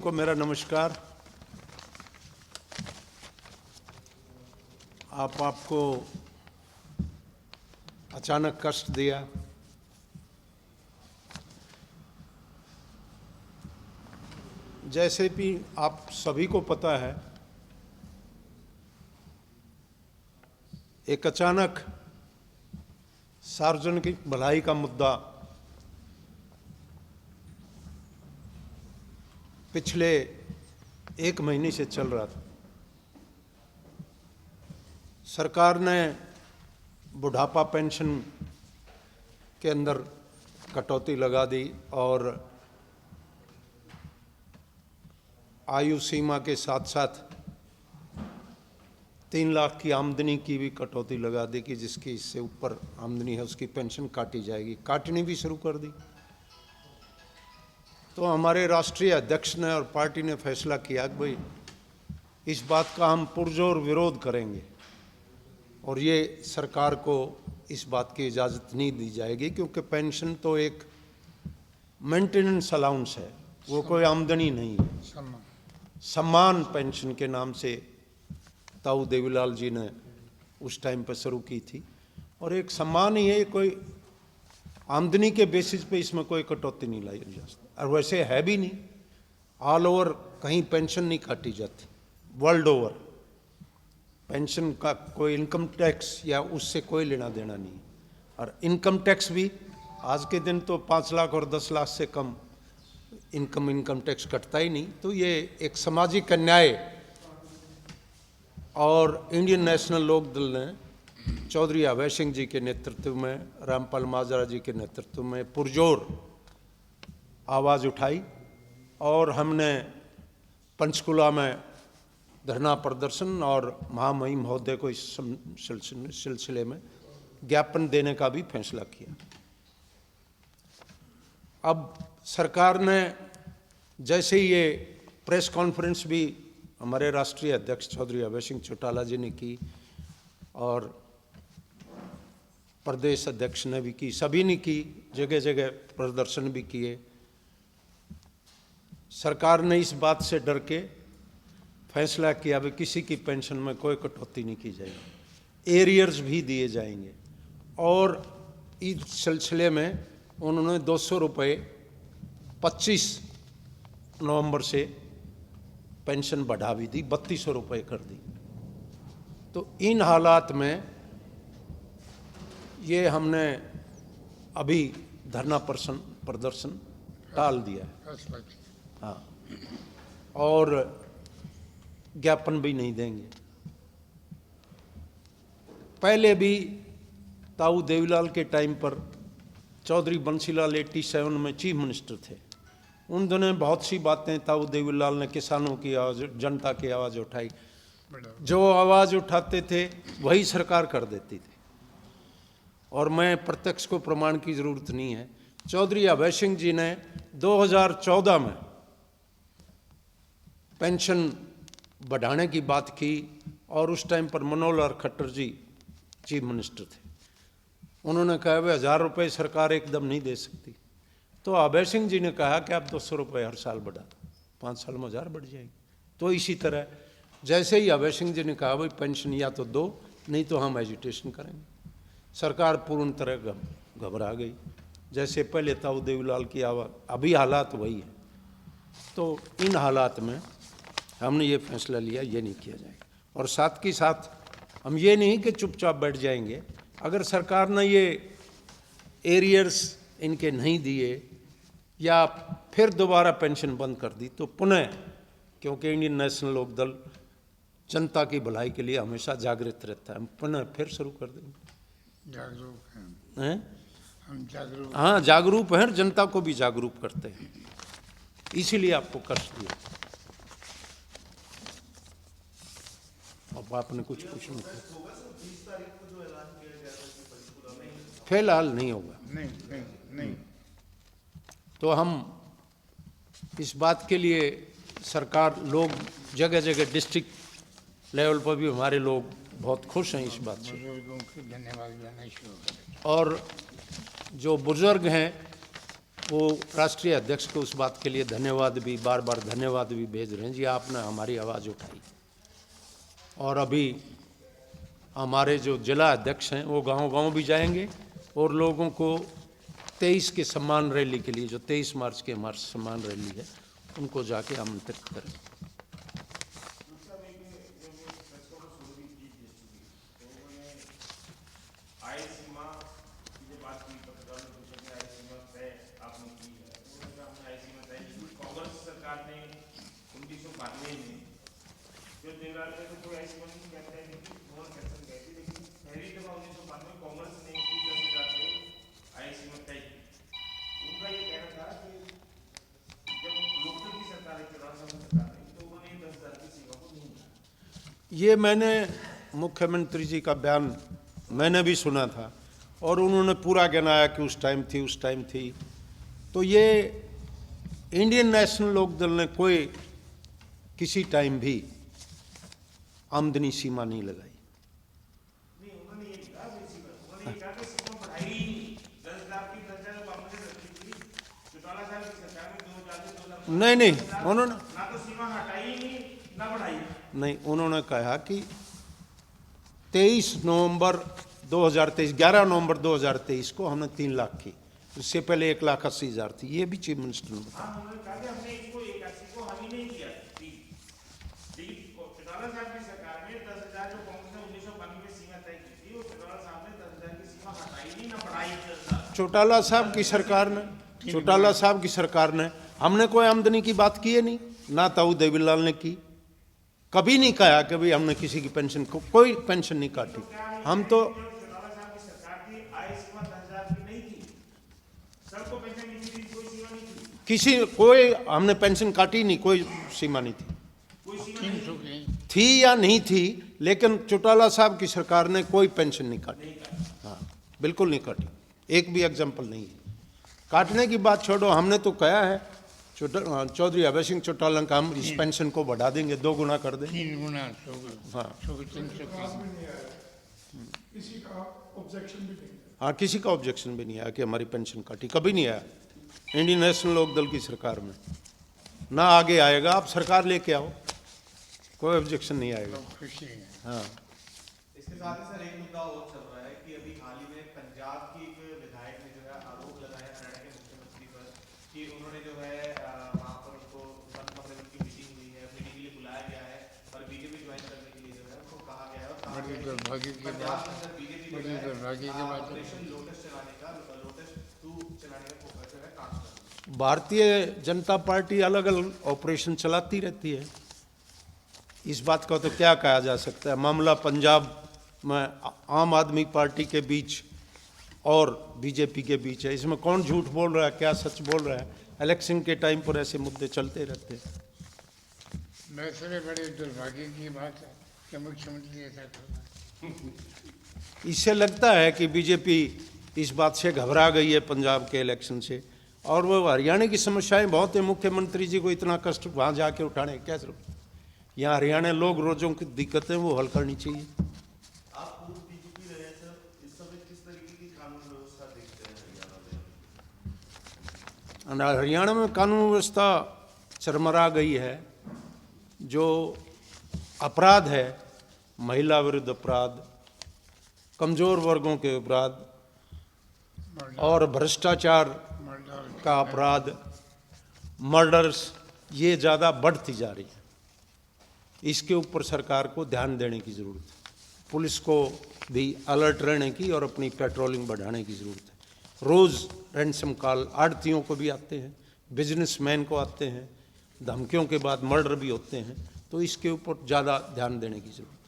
को मेरा नमस्कार। आपको अचानक कष्ट दिया, जैसे भी आप सभी को पता है, एक अचानक सार्वजनिक भलाई का मुद्दा पिछले 1 महीने से चल रहा था। सरकार ने बुढ़ापा पेंशन के अंदर कटौती लगा दी और आयु सीमा के साथ साथ 3 लाख की आमदनी की भी कटौती लगा दी कि जिसकी इससे ऊपर आमदनी है उसकी पेंशन काटी जाएगी। काटनी भी शुरू कर दी। तो हमारे राष्ट्रीय अध्यक्ष ने और पार्टी ने फैसला किया कि भाई इस बात का हम पुरजोर विरोध करेंगे और ये सरकार को इस बात की इजाज़त नहीं दी जाएगी, क्योंकि पेंशन तो एक मेंटेनेंस अलाउंस है, वो कोई आमदनी नहीं है। सम्मान पेंशन के नाम से ताऊ देवीलाल जी ने उस टाइम पर शुरू की थी और एक सम्मान ही है, कोई आमदनी के बेसिस पे इसमें कोई कटौती नहीं लाई जा सकती। और वैसे है भी नहीं, ऑल ओवर कहीं पेंशन नहीं काटी जाती, वर्ल्ड ओवर पेंशन का कोई इनकम टैक्स या उससे कोई लेना देना नहीं। और इनकम टैक्स भी आज के दिन तो 5 लाख और 10 लाख से कम इनकम टैक्स कटता ही नहीं। तो ये एक सामाजिक अन्याय और इंडियन नेशनल लोक दल ने चौधरी अभय सिंह जी के नेतृत्व में, रामपाल माजरा जी के नेतृत्व में पुरजोर आवाज़ उठाई और हमने पंचकुला में धरना प्रदर्शन और महामहिम महोदय को इस सिलसिले में ज्ञापन देने का भी फैसला किया। अब सरकार ने जैसे ही ये प्रेस कॉन्फ्रेंस भी हमारे राष्ट्रीय अध्यक्ष चौधरी अभय सिंह चौटाला जी ने की और प्रदेश अध्यक्ष ने भी की, सभी ने की, जगह जगह प्रदर्शन भी किए। सरकार ने इस बात से डर के फैसला किया कि किसी की पेंशन में कोई कटौती नहीं की जाएगी, एरियर्स भी दिए जाएंगे। और इस सिलसिले में उन्होंने 200 रुपये 25 नवंबर से पेंशन बढ़ा भी दी, 3200 रुपये कर दी। तो इन हालात में ये हमने अभी धरना प्रदर्शन टाल दिया है, हाँ, और ज्ञापन भी नहीं देंगे। पहले भी ताऊ देवीलाल के टाइम पर चौधरी बंसीलाल 87 में चीफ मिनिस्टर थे, उन दिनों बहुत सी बातें ताऊ देवीलाल ने किसानों की आवाज़, जनता की आवाज़ उठाई। जो आवाज़ उठाते थे वही सरकार कर देती थी। और मैं प्रत्यक्ष को प्रमाण की ज़रूरत नहीं है, चौधरी अभय सिंह जी ने 2014 में पेंशन बढ़ाने की बात की और उस टाइम पर मनोहर लाल खट्टर जी चीफ मिनिस्टर थे। उन्होंने कहा वे 1000 रुपये सरकार एकदम नहीं दे सकती। तो अभय सिंह जी ने कहा कि आप 200 रुपये हर साल बढ़ा दो, 5 साल में 1000 बढ़ जाएगी। तो इसी तरह जैसे ही अभय सिंह जी ने कहा भाई पेंशन या तो दो, नहीं तो हम एजुटेशन करेंगे, सरकार पूर्ण तरह घबरा गई। जैसे पहले ताऊ देवीलाल की आवाज़, अभी हालात वही है। तो इन हालात में हमने ये फैसला लिया, ये नहीं किया जाएगा। और साथ के साथ हम ये नहीं कि चुपचाप बैठ जाएंगे। अगर सरकार ने ये एरियर्स इनके नहीं दिए या फिर दोबारा पेंशन बंद कर दी तो पुनः, क्योंकि इंडियन नेशनल लोक दल जनता की भलाई के लिए हमेशा जागृत रहता है, हम पुनः फिर शुरू कर देंगे। जागरूक हैं? हम जागरूक, हाँ, जागरूक हैं, जनता को भी जागरूक करते हैं, इसीलिए आपको कष्ट दिया। अब आपने कुछ पूछना? फिलहाल नहीं होगा। नहीं। तो हम इस बात के लिए सरकार, लोग जगह जगह डिस्ट्रिक्ट लेवल पर भी हमारे लोग बहुत खुश हैं इस बात से। बुजुर्गों को धन्यवाद देना शुरू करें। और जो बुजुर्ग हैं वो राष्ट्रीय अध्यक्ष को उस बात के लिए धन्यवाद भी, बार बार धन्यवाद भी भेज रहे हैं जी, आपने हमारी आवाज़ उठाई। और अभी हमारे जो जिला अध्यक्ष हैं वो गांव-गांव भी जाएंगे और लोगों को 23 के सम्मान रैली के लिए, जो 23 मार्च के हमारी सम्मान रैली है, उनको जाके आमंत्रित करें। ये मैंने मुख्यमंत्री जी का बयान मैंने भी सुना था और उन्होंने पूरा गिनाया कि उस टाइम थी। तो ये इंडियन नेशनल लोकदल ने कोई किसी टाइम भी आमदनी सीमा नहीं लगाई। नहीं, उन्होंने नहीं, उन्होंने कहा कि 11 नवंबर 2023 को हमने 3 लाख की, उससे पहले 1,80,000 थी। ये भी चीफ मिनिस्टर ने बताया। चौटाला साहब की सरकार ने हमने कोई आमदनी की बात की है नहीं, ना ताऊ देवीलाल ने की। कभी नहीं कहा कि भाई हमने किसी की पेंशन को कोई पेंशन नहीं काटी। हम तो कोई हमने पेंशन काटी नहीं, कोई सीमा नहीं थी या नहीं थी, लेकिन चौटाला साहब की सरकार ने कोई पेंशन नहीं काटी। हाँ, बिल्कुल नहीं काटी, एक भी एग्जाम्पल नहीं है। काटने की बात छोड़ो, हमने तो कहा है चौधरी अभय सिंह चौटाला का हम इस पेंशन को बढ़ा देंगे, 2 गुना कर देंगे। 3 गुना। हाँ, किसी का ऑब्जेक्शन भी नहीं आया कि हमारी पेंशन काटी, कभी नहीं आया इंडियन नेशनल लोकदल की सरकार में, ना आगे आएगा। आप सरकार लेके आओ, कोई ऑब्जेक्शन नहीं आएगा। हाँ, इसके साथ ही सर एक मुद्दा और चल रहा है कि अभी हाल ही में पंजाब की एक विधायक ने जो है आरोप लगाया हरियाणा के मुख्यमंत्री पर कि उन्होंने जो है वहाँ पर उनको बंद कमरे में उनकी मीटिंग हुई है, मीटिंग के लिए बुलाया गया है और बीजेपी ज्वाइन करने के लिए जो है उनको कहा गया है और कहा गया है कि पंजाब के अंदर बीजेपी ऑपरेशन लोटस चलाने का, लोटस 2 चलाने का जो है काम कर रही है। भारतीय जनता पार्टी अलग अलग ऑपरेशन चलाती रहती है, इस बात का तो क्या कहा जा सकता है। मामला पंजाब में आम आदमी पार्टी के बीच और बीजेपी के बीच है, इसमें कौन झूठ बोल रहा है, क्या सच बोल रहा है। इलेक्शन के टाइम पर ऐसे मुद्दे चलते रहते हैं। वैसे बड़े दुर्भाग्य की बात है कि मुख्यमंत्री ऐसा कर रहा है। इससे लगता है कि बीजेपी इस बात से घबरा गई है पंजाब के इलेक्शन से, और वो हरियाणा की समस्याएं बहुत है। मुख्यमंत्री जी को इतना कष्ट वहाँ जाके उठाने क्या जरूरत, यहाँ हरियाणा लोग रोजों की दिक्कतें वो हल करनी चाहिए। आप पूर्व बीजेपी रहे हैं सर, इस समय किस तरीके की कानून व्यवस्था देखते हैं हरियाणा में? हरियाणा में कानून व्यवस्था चरमरा गई है। जो अपराध है, महिला विरुद्ध अपराध, कमजोर वर्गों के अपराध और भ्रष्टाचार का अपराध, मर्डर्स, ये ज़्यादा बढ़ती जा रही है। इसके ऊपर सरकार को ध्यान देने की ज़रूरत है। पुलिस को भी अलर्ट रहने की और अपनी पेट्रोलिंग बढ़ाने की ज़रूरत है। रोज़ रैंसम कॉल आड़तियों को भी आते हैं, बिजनेसमैन को आते हैं, धमकियों के बाद मर्डर भी होते हैं, तो इसके ऊपर ज़्यादा ध्यान देने की ज़रूरत है।